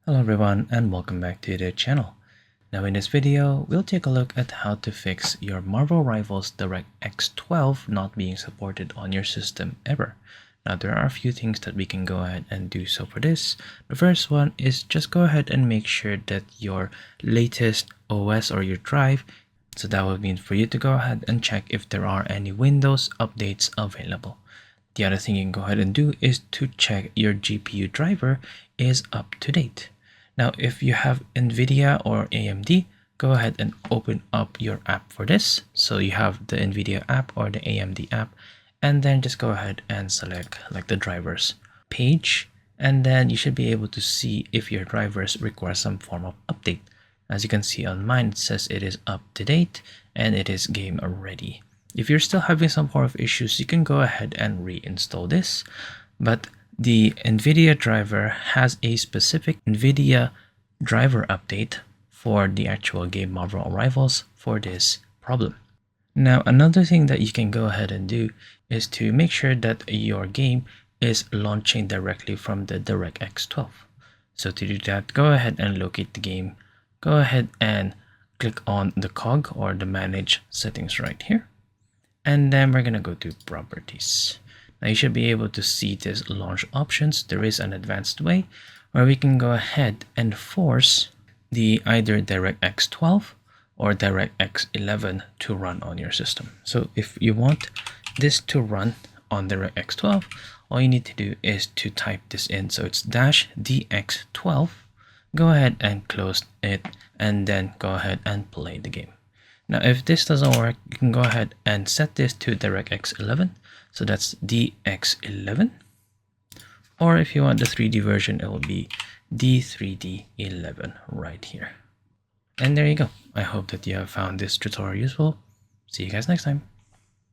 Hello everyone and welcome back to the channel. Now in this video, we'll take a look at how to fix your Marvel Rivals DirectX 12 not being supported on your system ever. Now there are a few things that we can go ahead and do so for this. The first one is just go ahead and make sure that your latest OS or your drive, so that would mean for you to go ahead and check if there are any Windows updates available. The other thing you can go ahead and do is to check your GPU driver is up to date. Now, if you have NVIDIA or AMD, go ahead and open up your app for this. So you have the NVIDIA app or the AMD app, and then just go ahead and select like the drivers page. And then you should be able to see if your drivers require some form of update. As you can see on mine, it says it is up to date and it is game ready. If you're still having some form of issues, you can go ahead and reinstall this. But the NVIDIA driver has a specific NVIDIA driver update for the actual game Marvel Rivals for this problem. Now, another thing that you can go ahead and do is to make sure that your game is launching directly from the DirectX 12. So to do that, go ahead and locate the game. Go ahead and click on the cog or the manage settings right here. And then we're going to go to properties. Now you should be able to see this launch options. There is an advanced way where we can go ahead and force the either DirectX 12 or DirectX 11 to run on your system. So if you want this to run on DirectX 12, all you need to do is to type this in. So it's -DX12. Go ahead and close it and then go ahead and play the game. Now, if this doesn't work, you can go ahead and set this to DirectX 11. So that's DX11. Or if you want the 3D version, it will be D3D11 right here. And there you go. I hope that you have found this tutorial useful. See you guys next time.